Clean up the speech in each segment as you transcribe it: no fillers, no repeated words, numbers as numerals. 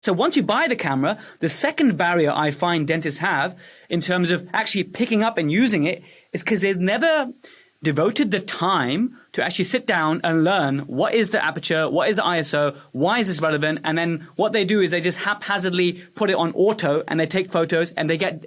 So once you buy the camera, the second barrier I find dentists have in terms of actually picking up and using it is because they've never devoted the time to actually sit down and learn what is the aperture, what is the ISO, why is this relevant, and then what they do is they just haphazardly put it on auto and they take photos and they get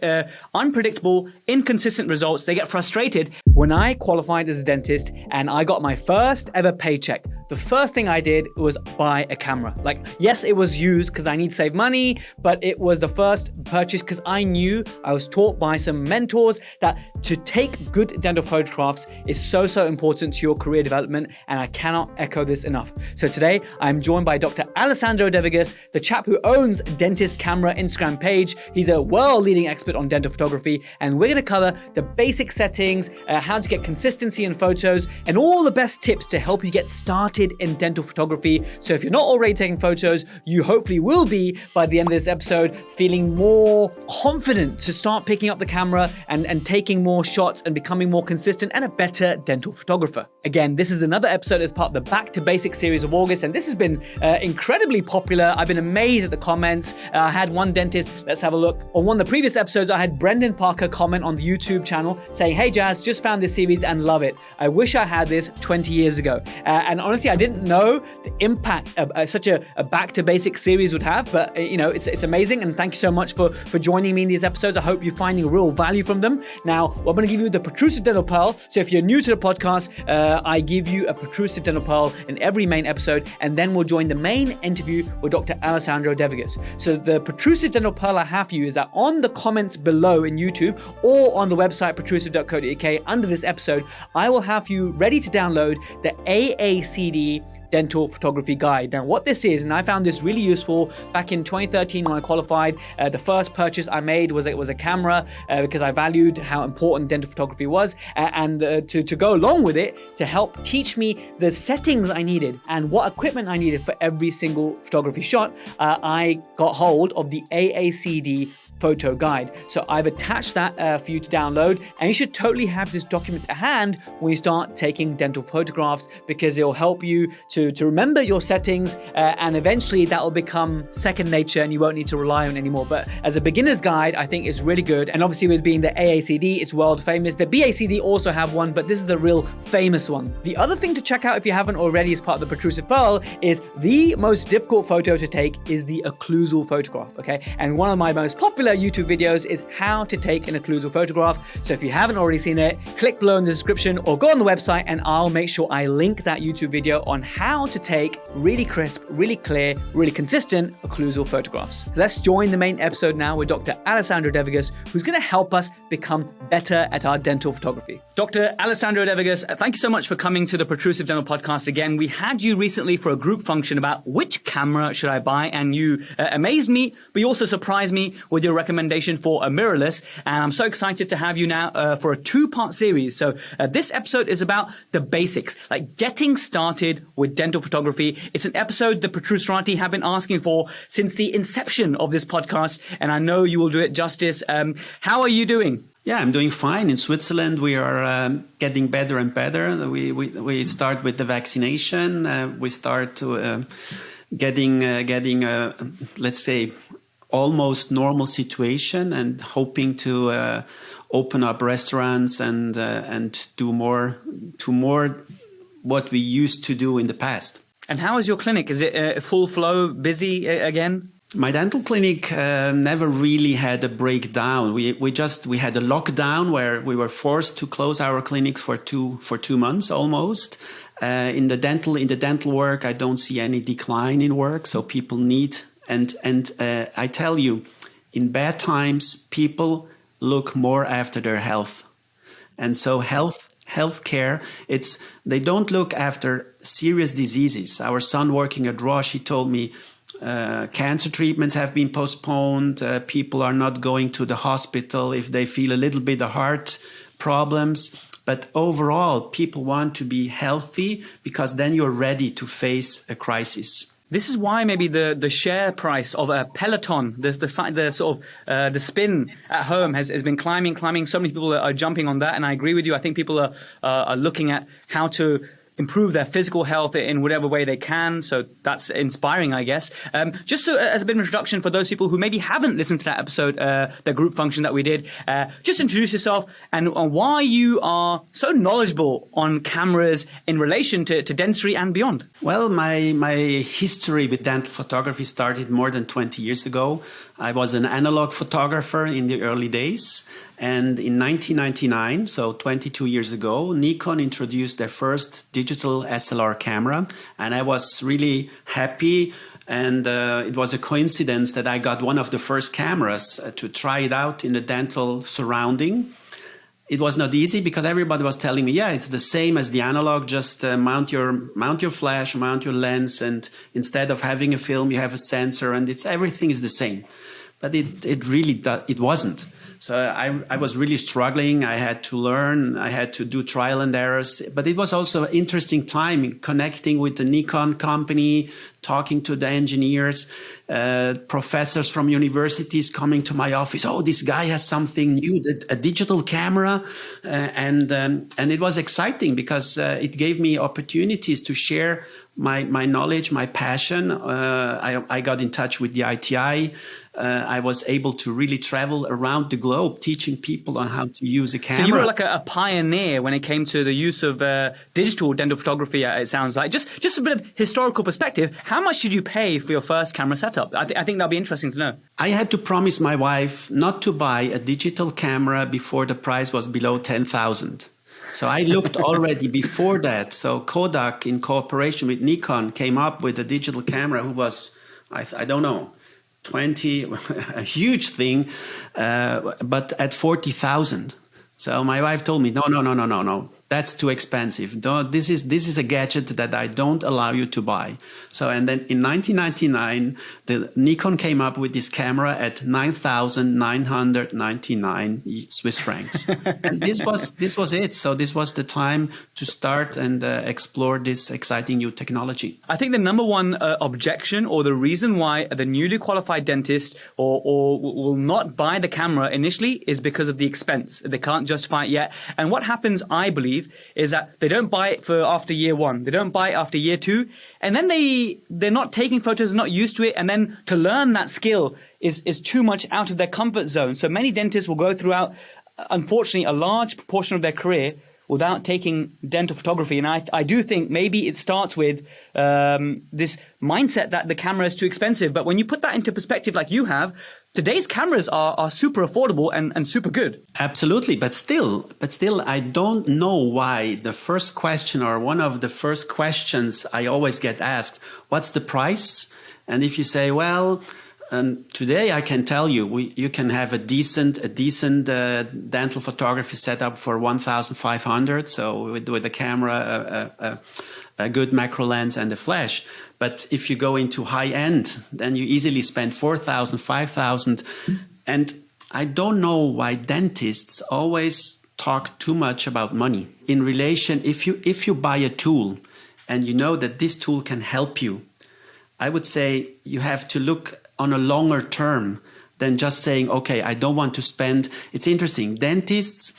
unpredictable, inconsistent results. They get frustrated. When I qualified as a dentist and I got my first ever paycheck, the first thing I did was buy a camera. Like, yes, it was used because I need to save money, but it was the first purchase because I knew, I was taught by some mentors that to take good dental photographs is so important to your career development, and I cannot echo this enough. So today I'm joined by Dr. Alessandro De Vigas, the chap who owns Dentist Camera Instagram page. He's a world-leading expert on dental photography, and we're going to cover the basic settings, how to get consistency in photos, and all the best tips to help you get started in dental photography. So if you're not already taking photos, you hopefully will be by the end of this episode, feeling more confident to start picking up the camera and taking more shots and becoming more consistent and a better dental photographer. Again, this is another episode as part of the Back to Basics series of August, and this has been incredibly popular. I've been amazed at the comments. I had one dentist, let's have a look. On one of the previous episodes, I had Brendan Parker comment on the YouTube channel saying, "Hey Jazz, just found this series and love it. I wish I had this 20 years ago." And honestly, I didn't know the impact such a Back to Basics series would have, but it's amazing, and thank you so much for joining me in these episodes. I hope you're finding real value from them. Now, I'm going to give you the Protrusive Dental Pearl. So if you're new to the podcast, I give you a Protrusive Dental Pearl in every main episode, and then we'll join the main interview with Dr. Alessandro De Vigas. So the Protrusive Dental Pearl I have for you is that on the comments below in YouTube or on the website protrusive.co.uk under this episode, I will have you ready to download the AACD Dental Photography Guide. Now, what this is, and I found this really useful back in 2013 when I qualified, the first purchase I made was a camera because I valued how important dental photography was, and to go along with it, to help teach me the settings I needed and what equipment I needed for every single photography shot, I got hold of the AACD Photo Guide. So I've attached that for you to download, and you should totally have this document to hand when you start taking dental photographs, because it'll help you to remember your settings, and eventually that will become second nature and you won't need to rely on it anymore. But as a beginner's guide, I think it's really good. And obviously with being the AACD, it's world famous. The BACD also have one, but this is the real famous one. The other thing to check out if you haven't already as part of the Protrusive Pearl is the most difficult photo to take is the occlusal photograph, okay? And one of my most popular YouTube videos is how to take an occlusal photograph. So if you haven't already seen it, click below in the description or go on the website and I'll make sure I link that YouTube video on how to take really crisp, really clear, really consistent occlusal photographs. Let's join the main episode now with Dr. Alessandro De Vigas, who's going to help us become better at our dental photography. Dr. Alessandro De Vigas, thank you so much for coming to the Protrusive Dental Podcast again. We had you recently for a group function about which camera should I buy, and you amazed me, but you also surprised me with your recommendation for a mirrorless, and I'm so excited to have you now for a two-part series. So this episode is about the basics, like getting started with dental photography. It's an episode the Protruserati have been asking for since the inception of this podcast, and I know you will do it justice. How are you doing? Yeah, I'm doing fine. In Switzerland, we are getting better and better. We start with the vaccination. We start to getting let's say, almost normal situation, and hoping to open up restaurants and do more what we used to do in the past. And how is your clinic? Is it full flow, busy again? My dental clinic never really had a breakdown. We had a lockdown where we were forced to close our clinics for two months almost. In the dental work, I don't see any decline in work. So people need, and I tell you, in bad times, people look more after their health, and so healthcare, they don't look after serious diseases. Our son working at Roche, he told me cancer treatments have been postponed. People are not going to the hospital if they feel a little bit of heart problems. But overall, people want to be healthy because then you're ready to face a crisis. This is why maybe the share price of a Peloton, the spin at home has been climbing. So many people are jumping on that, and I agree with you. I think people are looking at how to improve their physical health in whatever way they can. So that's inspiring, I guess. Just so, as a bit of introduction for those people who maybe haven't listened to that episode, the group function that we did, just introduce yourself and why you are so knowledgeable on cameras in relation to dentistry and beyond. Well, my history with dental photography started more than 20 years ago. I was an analog photographer in the early days. And in 1999, so 22 years ago, Nikon introduced their first digital SLR camera. And I was really happy. And it was a coincidence that I got one of the first cameras to try it out in a dental surrounding. It was not easy because everybody was telling me, yeah, it's the same as the analog. Just mount your flash, mount your lens, and instead of having a film, you have a sensor, and everything is the same. But it wasn't. So I was really struggling. I had to learn. I had to do trial and errors. But it was also an interesting time connecting with the Nikon company, talking to the engineers, professors from universities coming to my office. Oh, this guy has something new, a digital camera. And it was exciting because it gave me opportunities to share my knowledge, my passion. I got in touch with the ITI. I was able to really travel around the globe teaching people on how to use a camera. So you were like a pioneer when it came to the use of digital dental photography, it sounds like. Just a bit of historical perspective, how much did you pay for your first camera setup? I think that'd be interesting to know. I had to promise my wife not to buy a digital camera before the price was below 10,000. So I looked already before that. So Kodak, in cooperation with Nikon, came up with a digital camera who was, I don't know, 20, a huge thing, but at 40,000. So my wife told me, no, that's too expensive. This is a gadget that I don't allow you to buy. So, and then in 1999, the Nikon came up with this camera at 9,999 Swiss francs. And this was it. So this was the time to start and explore this exciting new technology. I think the number one objection or the reason why the newly qualified dentist or will not buy the camera initially is because of the expense. They can't justify it yet. And what happens, I believe, is that they don't buy it for after year one. They don't buy it after year two. And then they're not taking photos, not used to it. And then to learn that skill is too much out of their comfort zone. So many dentists will go throughout, unfortunately, a large proportion of their career without taking dental photography. And I do think maybe it starts with this mindset that the camera is too expensive. But when you put that into perspective like you have, today's cameras are super affordable and super good. Absolutely. But still, I don't know why the first question or one of the first questions I always get asked, what's the price? And if you say, well, today I can tell you, you can have a decent dental photography setup for 1,500. So with a camera, a good macro lens and a flash. But if you go into high end, then you easily spend 4,000, 5,000. And I don't know why dentists always talk too much about money in relation. If you buy a tool and you know that this tool can help you, I would say you have to look on a longer term than just saying, okay, I don't want to spend. It's interesting. Dentists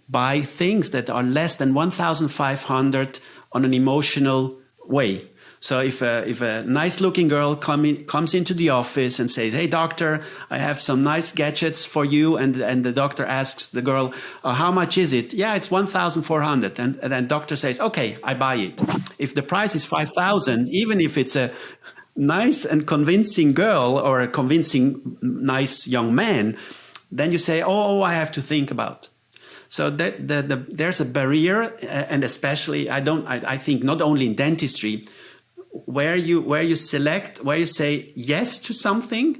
buy things that are less than 1,500 on an emotional way. So if a nice looking girl comes into the office and says, hey, doctor, I have some nice gadgets for you. And the doctor asks the girl, how much is it? Yeah, it's 1,400. And then doctor says, okay, I buy it. If the price is 5,000, even if it's a nice and convincing girl or a convincing nice young man, then you say, oh, I have to think about. So there's a barrier, and especially I think not only in dentistry, where you say yes to something,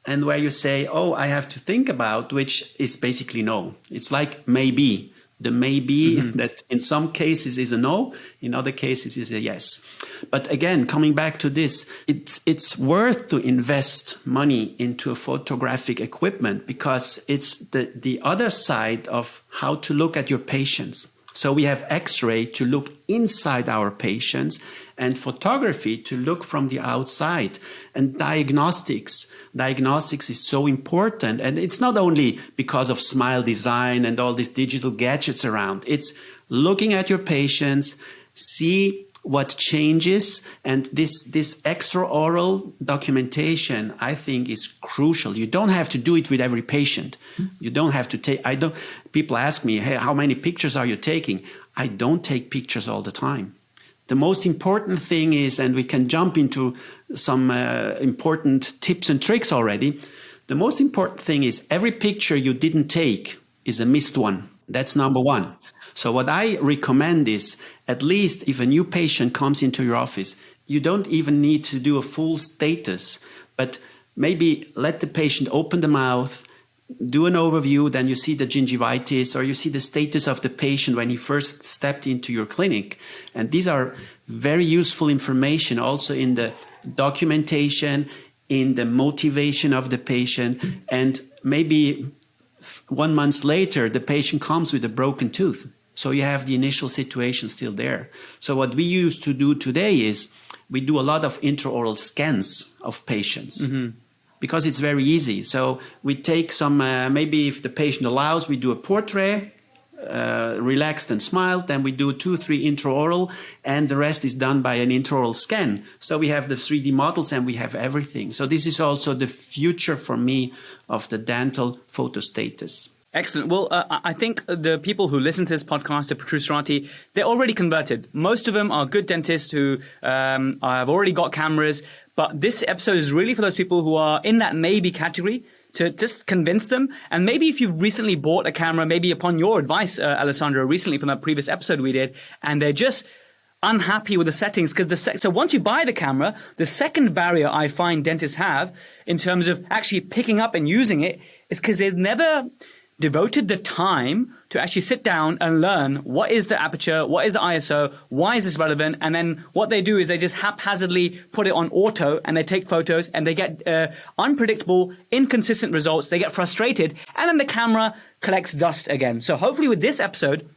and where you say, oh, I have to think about, which is basically no. It's like maybe. The maybe that in some cases is a no, in other cases is a yes. But again, coming back to this, it's worth to invest money into a photographic equipment because it's the other side of how to look at your patients. So we have X-ray to look inside our patients and photography to look from the outside. And diagnostics is so important. And it's not only because of smile design and all these digital gadgets around. It's looking at your patients, see what changes, and this extraoral documentation, I think, is crucial. You don't have to do it with every patient. You don't have to take. People ask me, "Hey, how many pictures are you taking?" I don't take pictures all the time. The most important thing is, and we can jump into some important tips and tricks already. The most important thing is every picture you didn't take is a missed one. That's number one. So what I recommend is, at least if a new patient comes into your office, you don't even need to do a full status, but maybe let the patient open the mouth, do an overview, then you see the gingivitis, or you see the status of the patient when he first stepped into your clinic. And these are very useful information also in the documentation, in the motivation of the patient, and maybe 1 month later, the patient comes with a broken tooth. So you have the initial situation still there. So what we used to do today is we do a lot of intraoral scans of patients because it's very easy. So we take some, maybe if the patient allows, we do a portrait, relaxed and smiled, then we do 2-3 intraoral, and the rest is done by an intraoral scan. So we have the 3D models and we have everything. So this is also the future for me of the dental photostatus. Excellent. Well, I think the people who listen to this podcast, the Protrusive, they're already converted. Most of them are good dentists who have already got cameras. But this episode is really for those people who are in that maybe category, to just convince them. And maybe if you've recently bought a camera, maybe upon your advice, Alessandro, recently from that previous episode we did, and they're just unhappy with the settings. So once you buy the camera, the second barrier I find dentists have in terms of actually picking up and using it is because they've never devoted the time to actually sit down and learn what is the aperture, what is the ISO, why is this relevant, and then what they do is they just haphazardly put it on auto and they take photos and they get unpredictable, inconsistent results. They get frustrated and then the camera collects dust again. So hopefully with this episode,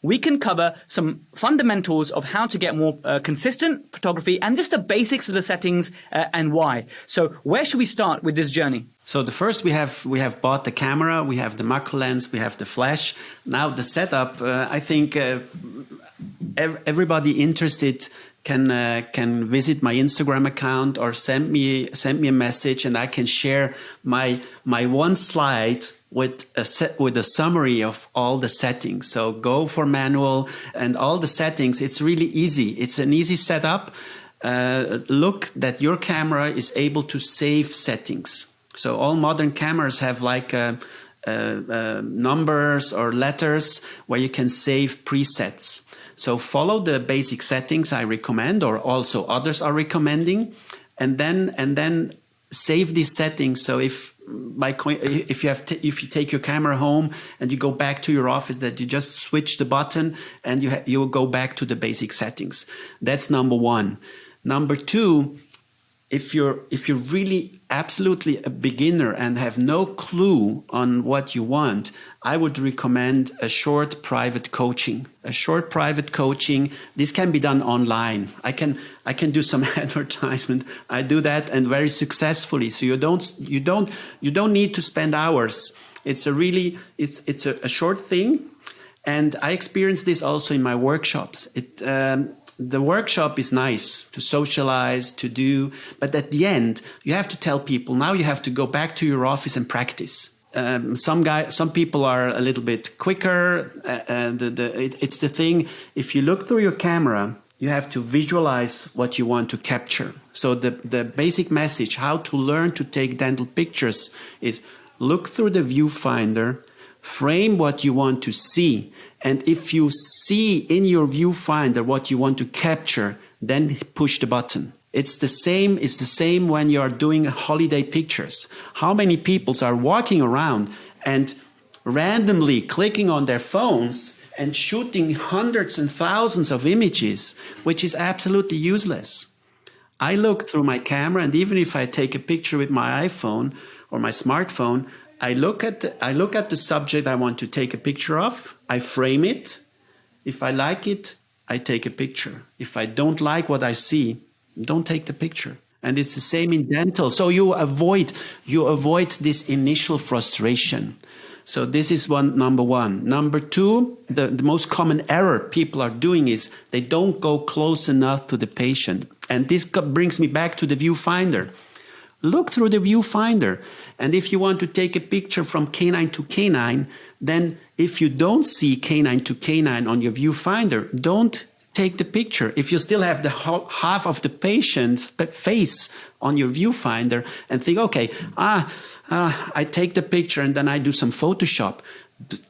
we can cover some fundamentals of how to get more consistent photography and just the basics of the settings and why. So where should we start with this journey? So the first we have bought the camera, we have the macro lens, we have the flash. Now the setup, I think everybody interested can visit my Instagram account or send me a message, and I can share my one slide with a summary of all the settings. So go for manual and all the settings. It's really easy. It's an easy setup. Look that your camera is able to save settings. So all modern cameras have like numbers or letters where you can save presets. So follow the basic settings I recommend, or also others are recommending, and then save these settings. So if you take your camera home and you go back to your office, that you just switch the button and you will go back to the basic settings. That's number one. Number two, if you're really absolutely a beginner and have no clue on what you want, I would recommend a short private coaching. This can be done online. I can do some advertisement. I do that, and very successfully. So you don't need to spend hours. It's a short thing, and I experienced this also in my workshops. The workshop is nice to socialize, to do, but at the end, you have to tell people, now you have to go back to your office and practice. Some people are a little bit quicker. It's the thing, if you look through your camera, you have to visualize what you want to capture. So the basic message, how to learn to take dental pictures, is look through the viewfinder, frame what you want to see. And if you see in your viewfinder what you want to capture, then push the button. It's the same when you are doing holiday pictures. How many people are walking around and randomly clicking on their phones and shooting hundreds and thousands of images, which is absolutely useless. I look through my camera, and even if I take a picture with my iPhone or my smartphone, I look at the subject I want to take a picture of. I frame it. If I like it, I take a picture. If I don't like what I see, don't take the picture. And it's the same in dental. So you avoid this initial frustration. So this is number one. Number two, the most common error people are doing is they don't go close enough to the patient. And this brings me back to the viewfinder. Look through the viewfinder. And if you want to take a picture from canine to canine, then if you don't see canine to canine on your viewfinder, don't take the picture. If you still have the half of the patient's face on your viewfinder and think, okay, I take the picture and then I do some Photoshop.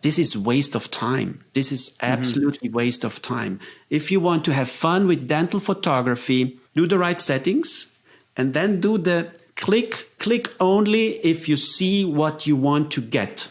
This is waste of time. This is absolutely waste of time. If you want to have fun with dental photography, do the right settings and then do the click only if you see what you want to get.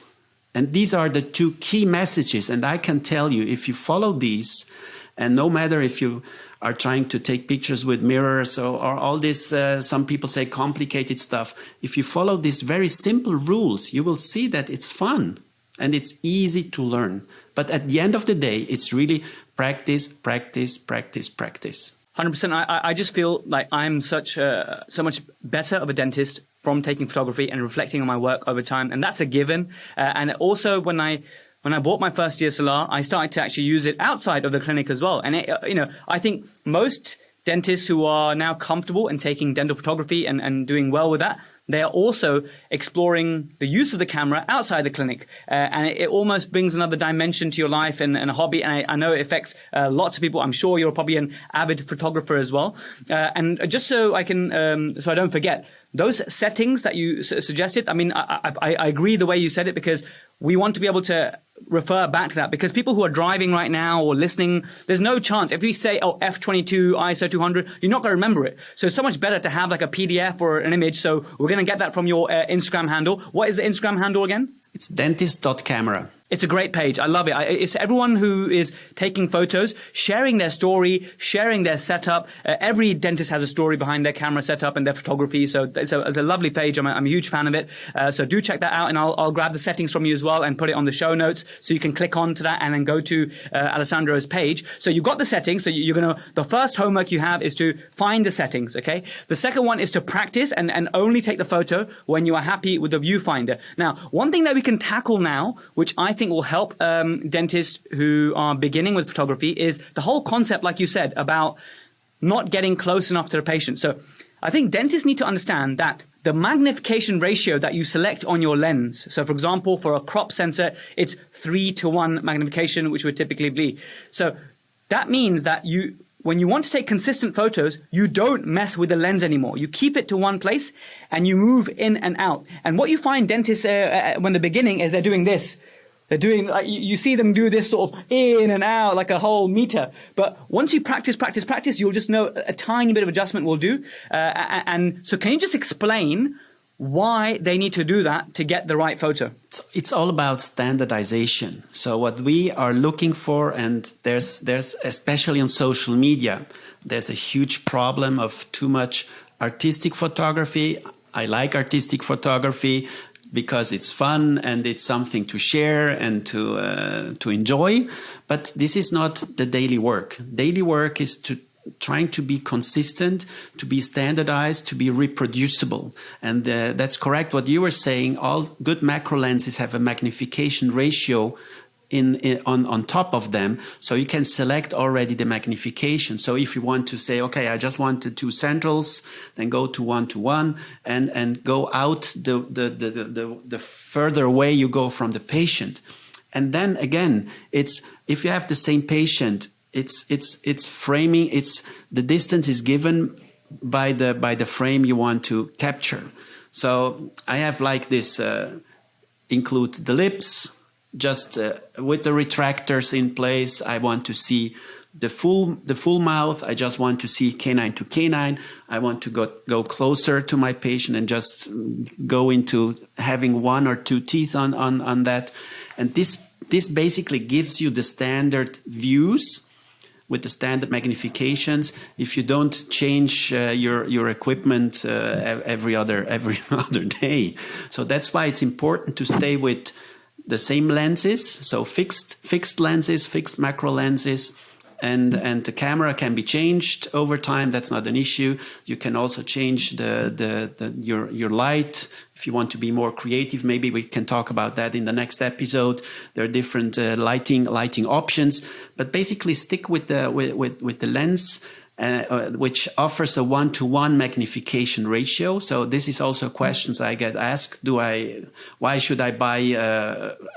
And these are the two key messages. And I can tell you, if you follow these, and no matter if you are trying to take pictures with mirrors or all this, some people say complicated stuff. If you follow these very simple rules, you will see that it's fun and it's easy to learn. But at the end of the day, it's really practice, practice, practice, practice. 100%. I just feel like I'm so much better of a dentist from taking photography and reflecting on my work over time. And that's a given. And also when I bought my first DSLR, I started to actually use it outside of the clinic as well. And I think most dentists who are now comfortable in taking dental photography and doing well with that, they are also exploring the use of the camera outside the clinic. And it almost brings another dimension to your life and a hobby. And I know it affects lots of people. I'm sure you're probably an avid photographer as well. And just so I can, so I don't forget, those settings that you suggested, I mean, I agree the way you said it, because we want to be able to refer back to that, because people who are driving right now or listening, there's no chance. If we say, F22, ISO 200, you're not going to remember it. So it's so much better to have like a PDF or an image. So we're going to get that from your Instagram handle. What is the Instagram handle again? It's dentist.camera. It's a great page. I love it. It's everyone who is taking photos, sharing their story, sharing their setup. Every dentist has a story behind their camera setup and their photography. So it's a lovely page. I'm a huge fan of it. So do check that out, and I'll grab the settings from you as well and put it on the show notes so you can click on to that and then go to Alessandro's page. So you've got the settings. So the first homework you have is to find the settings, okay? The second one is to practice and only take the photo when you are happy with the viewfinder. Now, one thing that we can tackle now, which I think will help dentists who are beginning with photography, is the whole concept, like you said, about not getting close enough to the patient. So I think dentists need to understand that the magnification ratio that you select on your lens, so for example, for a crop sensor, it's 3:1 magnification, which would typically be. So that means that when you want to take consistent photos, you don't mess with the lens anymore. You keep it to one place and you move in and out. And what you find dentists, when they're beginning, is they're doing this. They're doing, you see them do this sort of in and out like a whole meter. But once you practice, you'll just know a tiny bit of adjustment will do. And so can you just explain why they need to do that to get the right photo? It's all about standardization. So what we are looking for, and there's especially on social media, there's a huge problem of too much artistic photography. I like artistic photography because it's fun and it's something to share and to enjoy. But this is not the daily work. Daily work is trying to be consistent, to be standardized, to be reproducible. And that's correct what you were saying. All good macro lenses have a magnification ratio on top of them, so you can select already the magnification. So if you want to say, okay, I just want the two centrals, then go to 1:1 and go out the further away you go from the patient. And then again, it's if you have the same patient, it's framing. It's the distance is given by the frame you want to capture. So I have like this include the lips. Just with the retractors in place, I want to see the full mouth. I just want to see canine to canine. I want to go closer to my patient and just go into having one or two teeth on that. And this basically gives you the standard views with the standard magnifications. If you don't change your equipment every other day, so that's why it's important to stay with the same lenses, so fixed lenses, fixed macro lenses, and the camera can be changed over time. That's not an issue. You can also change your light if you want to be more creative. Maybe we can talk about that in the next episode. There are different lighting options, but basically stick with the lens. Which offers a 1-to-1 magnification ratio. So this is also questions I get asked. Why should I buy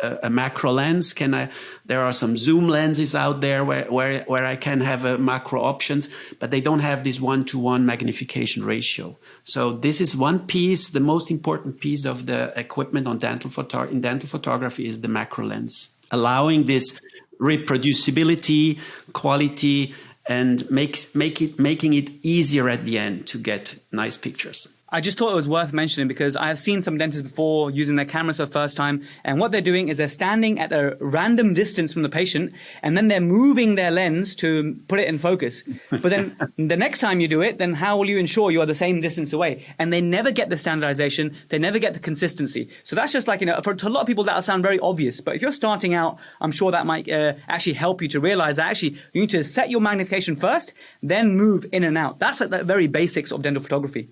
a macro lens? There are some zoom lenses out there where I can have a macro options, but they don't have this 1-to-1 magnification ratio. So this is one piece. The most important piece of the equipment in dental photography is the macro lens, allowing this reproducibility, quality, and making it easier at the end to get nice pictures. I just thought it was worth mentioning because I have seen some dentists before using their cameras for the first time, and what they're doing is they're standing at a random distance from the patient, and then they're moving their lens to put it in focus. But then the next time you do it, then how will you ensure you are the same distance away? And they never get the standardization, they never get the consistency. So that's just like, for a lot of people that'll sound very obvious, but if you're starting out, I'm sure that might actually help you to realize that actually you need to set your magnification first, then move in and out. That's at the very basics of dental photography.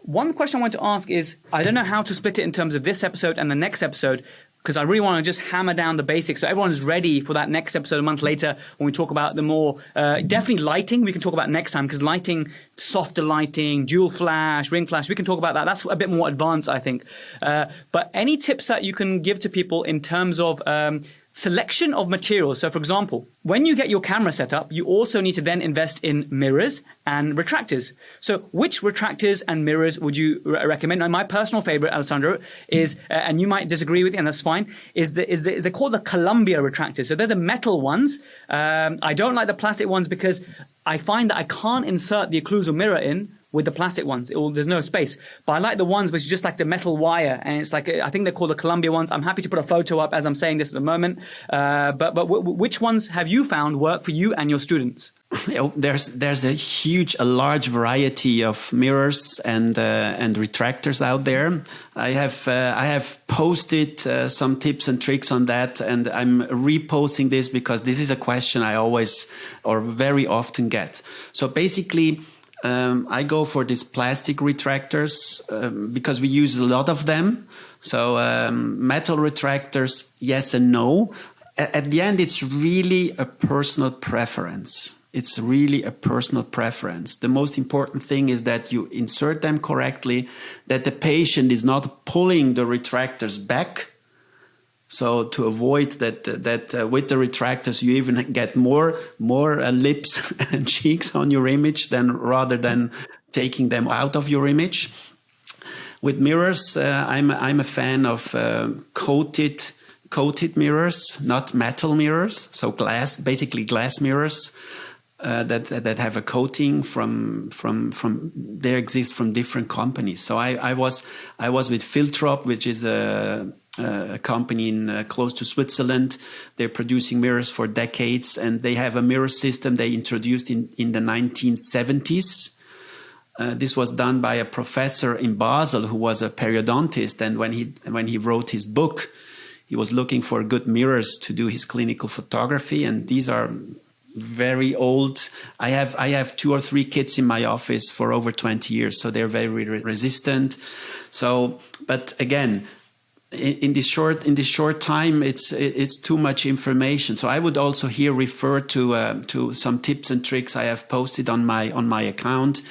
One question I want to ask is, I don't know how to split it in terms of this episode and the next episode, because I really want to just hammer down the basics so everyone's ready for that next episode a month later when we talk about the more, definitely lighting we can talk about next time, because lighting, softer lighting, dual flash, ring flash, we can talk about that. That's a bit more advanced, I think. But any tips that you can give to people in terms of selection of materials. So for example, when you get your camera set up, you also need to then invest in mirrors and retractors. So which retractors and mirrors would you recommend? And my personal favorite, Alessandro, is, and you might disagree with it, and that's fine, they're called the Columbia retractors. So they're the metal ones. I don't like the plastic ones because I find that I can't insert the occlusal mirror in with the plastic ones. There's no space. But I like the ones which is just like the metal wire, and it's like, I think they're called the Columbia ones. I'm happy to put a photo up as I'm saying this at the moment. But which ones have you found work for you and your students? There's a large variety of mirrors and retractors out there. I have posted some tips and tricks on that, and I'm reposting this because this is a question I always or very often get. So basically, I go for these plastic retractors because we use a lot of them. So metal retractors, yes and no. At the end, it's really a personal preference. It's really a personal preference. The most important thing is that you insert them correctly, that the patient is not pulling the retractors back. So to avoid that with the retractors, you even get more lips and cheeks on your image rather than taking them out of your image. With mirrors, I'm a fan of coated mirrors, not metal mirrors. So basically glass mirrors that have a coating from they exist from different companies. So I was with Filtrop, which is a company in close to Switzerland. They're producing mirrors for decades, and they have a mirror system they introduced in the 1970s. This was done by a professor in Basel who was a periodontist, and when he wrote his book, he was looking for good mirrors to do his clinical photography, and these are very old. I have 2 or 3 kits in my office for over 20 years, so they're very resistant. So, but again, in this short time, it's too much information. So I would also here refer to some tips and tricks I have posted on my account.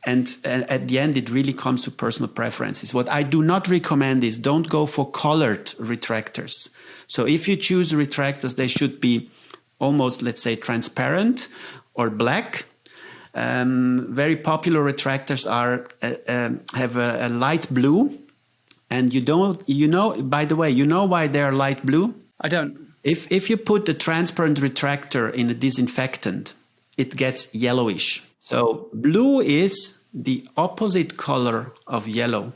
And at the end, it really comes to personal preferences. What I do not recommend is don't go for colored retractors. So if you choose retractors, they should be almost, let's say, transparent or black. Very popular retractors have a light blue. And by the way, you know why they're light blue? I don't. If you put the transparent retractor in a disinfectant, it gets yellowish. So blue is the opposite color of yellow.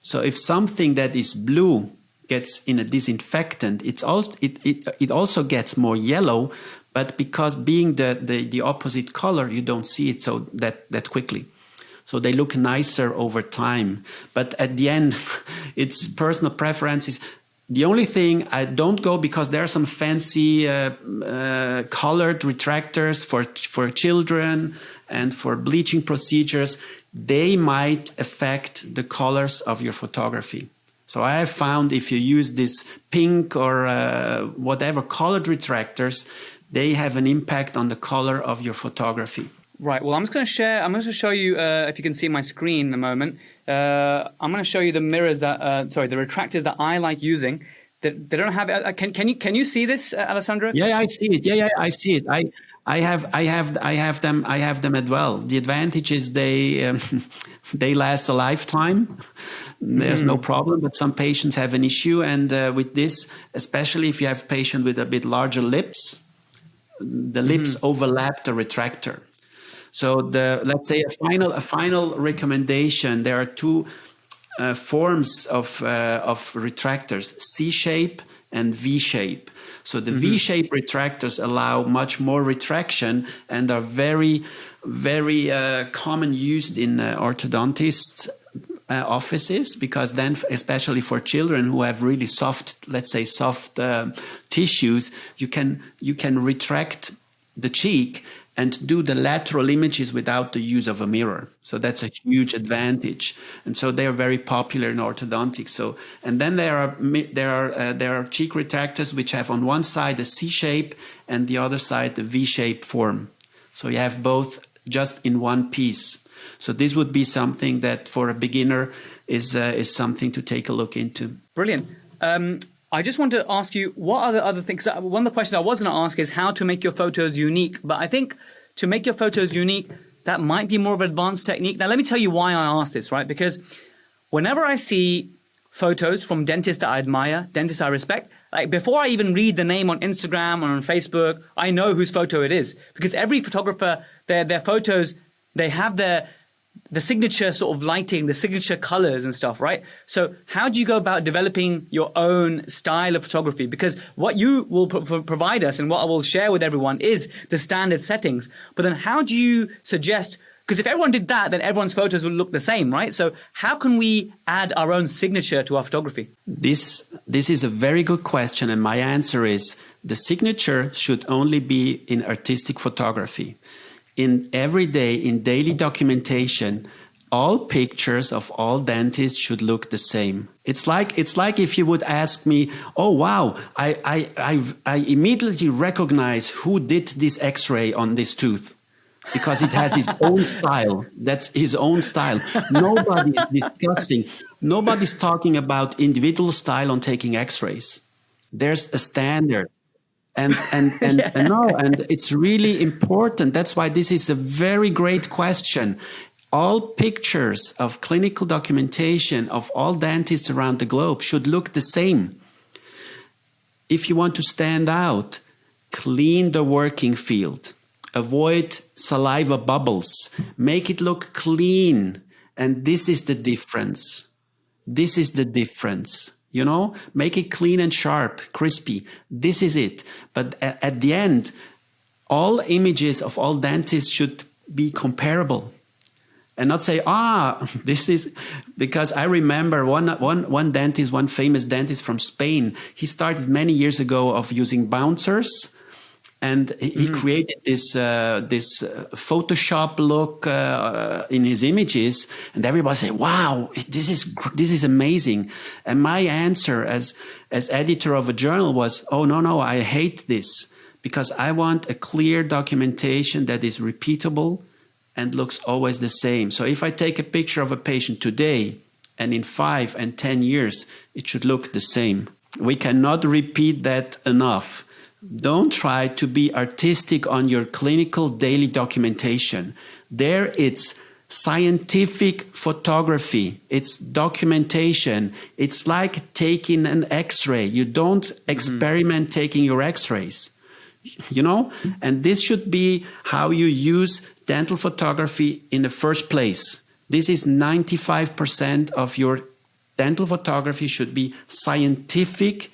So if something that is blue gets in a disinfectant, it also gets more yellow, but because being the opposite color, you don't see it so that quickly. So they look nicer over time. But at the end, it's personal preferences. The only thing I don't go, because there are some fancy colored retractors for children and for bleaching procedures. They might affect the colors of your photography. So I have found if you use this pink or whatever colored retractors, they have an impact on the color of your photography. Right. Well, I'm just going to share. I'm going to show you if you can see my screen in a moment. I'm going to show you the mirrors that, the retractors that I like using. They don't have. Can you see this, Alessandro? Yeah, I see it. Yeah, I see it. I have them as well. The advantage is they they last a lifetime. There's no problem, but some patients have an issue, and with this, especially if you have patient with a bit larger lips, the lips overlap the retractor. So let's say a final recommendation. There are two forms of retractors: C-shape and V-shape. So the V-shape retractors allow much more retraction and are very, very common used in orthodontist offices, because then, especially for children who have really soft, let's say soft tissues, you can retract the cheek and do the lateral images without the use of a mirror. So that's a huge advantage. And so they are very popular in orthodontics. So, and then there are cheek retractors which have on one side a C shape and the other side the V shape form. So you have both just in one piece. So this would be something that for a beginner is something to take a look into. Brilliant. I just want to ask you, what are the other things? One of the questions I was going to ask is how to make your photos unique. But I think to make your photos unique, that might be more of an advanced technique. Now, let me tell you why I asked this, right? Because whenever I see photos from dentists that I admire, dentists I respect, like before I even read the name on Instagram or on Facebook, I know whose photo it is. Because every photographer, their photos, they have the signature sort of lighting, the signature colors and stuff, right? So how do you go about developing your own style of photography? Because what you will provide us and what I will share with everyone is the standard settings. But then how do you suggest, because if everyone did that, then everyone's photos would look the same, right? So how can we add our own signature to our photography? This is a very good question. And my answer is the signature should only be in artistic photography. In everyday, in daily documentation, all pictures of all dentists should look the same. It's like if you would ask me, oh wow, I immediately recognize who did this X-ray on this tooth, because it has his own style. That's his own style. Nobody's discussing. Nobody's talking about individual style on taking X-rays. There's a standard. And it's really important. That's why this is a very great question. All pictures of clinical documentation of all dentists around the globe should look the same. If you want to stand out, clean the working field. Avoid saliva bubbles. Make it look clean. And this is the difference. This is the difference. You know, make it clean and sharp, crispy. This is it. But at the end, all images of all dentists should be comparable, and not say, this is, because I remember one dentist, one famous dentist from Spain. He started many years ago of using bouncers. And he created this Photoshop look in his images, and everybody say, "Wow, this is amazing." And my answer as editor of a journal was, "Oh no, I hate this, because I want a clear documentation that is repeatable and looks always the same. So if I take a picture of a patient today, and in 5 and 10 years, it should look the same. We cannot repeat that enough." Don't try to be artistic on your clinical daily documentation. There it's scientific photography. It's documentation. It's like taking an X-ray. You don't experiment taking your X-rays, you know? And this should be how you use dental photography in the first place. This is 95% of your dental photography should be scientific,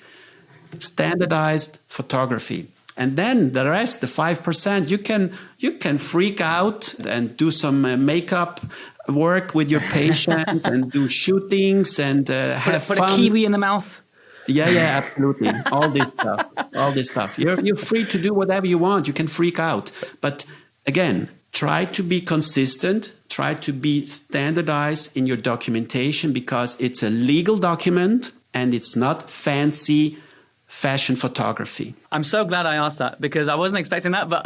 standardized photography. And then the rest, the 5%, you can freak out and do some makeup work with your patients and do shootings and have put fun. a kiwi in the mouth. Yeah, absolutely. All this stuff. You're free to do whatever you want. You can freak out. But again, try to be consistent, try to be standardized in your documentation, because it's a legal document and it's not fancy fashion photography. I'm so glad I asked that, because I wasn't expecting that, but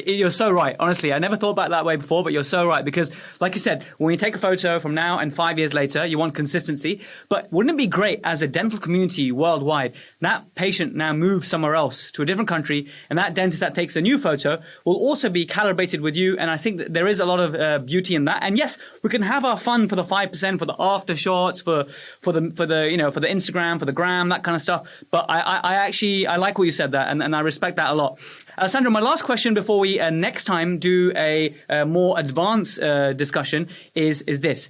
you're so right. Honestly, I never thought about it that way before, but you're so right, because like you said, when you take a photo from now and 5 years later, you want consistency. But wouldn't it be great as a dental community worldwide, that patient now moves somewhere else to a different country, and that dentist that takes a new photo will also be calibrated with you. And I think that there is a lot of beauty in that. And yes, we can have our fun for the 5%, for the after shots, for the Instagram, for the gram, that kind of stuff. But I like what you said there, and I respect that a lot. Alessandro, my last question before we next time do a more advanced discussion is this.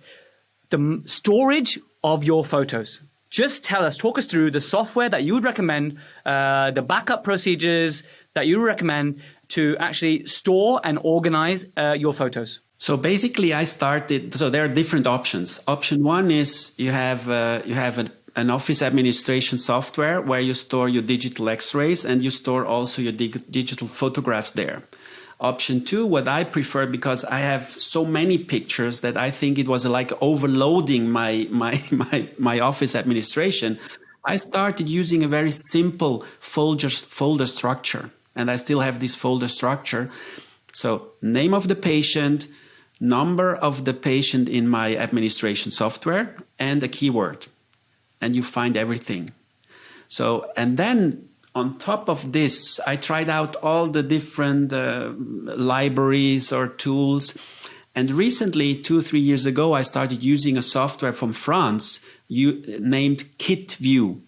The storage of your photos. Just talk us through the software that you would recommend, the backup procedures that you recommend to actually store and organize your photos. So basically so there are different options. Option one is you have an office administration software where you store your digital x-rays and you store also your digital photographs there. Option two, what I prefer, because I have so many pictures that I think it was like overloading my office administration, I started using a very simple folder structure. And I still have this folder structure. So name of the patient, number of the patient in my administration software, and a keyword. And you find everything. So, and then on top of this, I tried out all the different libraries or tools. And recently, 2-3 years ago, I started using a software from France named KitView.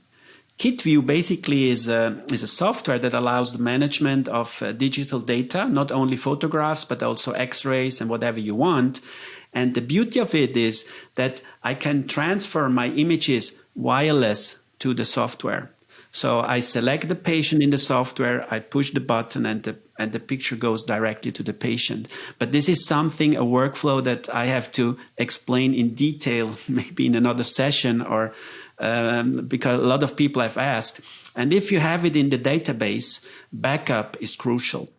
KitView basically is a software that allows the management of digital data, not only photographs, but also x-rays and whatever you want. And the beauty of it is that I can transfer my images wireless to the software. So I select the patient in the software, I push the button, and the picture goes directly to the patient. But this is a workflow that I have to explain in detail, maybe in another session, or because a lot of people have asked. And if you have it in the database, backup is crucial.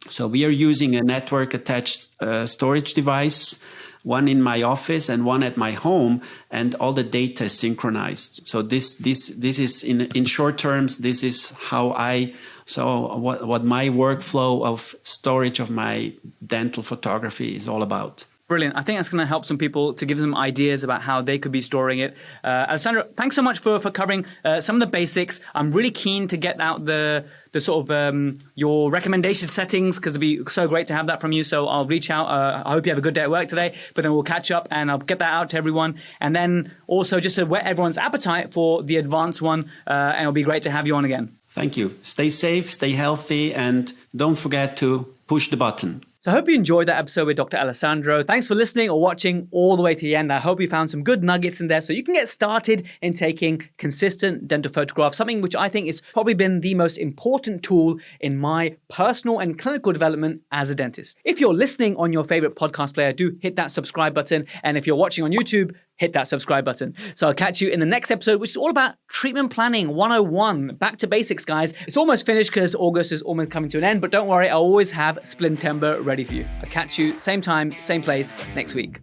So we are using a network attached storage device, one in my office and one at my home, and all the data is synchronized. So this is in short terms, this is how what my workflow of storage of my dental photography is all about. Brilliant. I think that's going to help some people to give them ideas about how they could be storing it. Alessandro, thanks so much for covering some of the basics. I'm really keen to get out the sort of your recommendation settings, because it'd be so great to have that from you. So I'll reach out. I hope you have a good day at work today, but then we'll catch up and I'll get that out to everyone. And then also just to whet everyone's appetite for the advanced one. And it'll be great to have you on again. Thank you. Stay safe, stay healthy, and don't forget to push the button. So I hope you enjoyed that episode with Dr. Alessandro. Thanks for listening or watching all the way to the end. I hope you found some good nuggets in there so you can get started in taking consistent dental photographs, something which I think has probably been the most important tool in my personal and clinical development as a dentist. If you're listening on your favorite podcast player, do hit that subscribe button. And if you're watching on YouTube, hit that subscribe button. So I'll catch you in the next episode, which is all about treatment planning 101. Back to basics, guys. It's almost finished because August is almost coming to an end, but don't worry, I always have Splintember ready for you. I'll catch you same time, same place next week.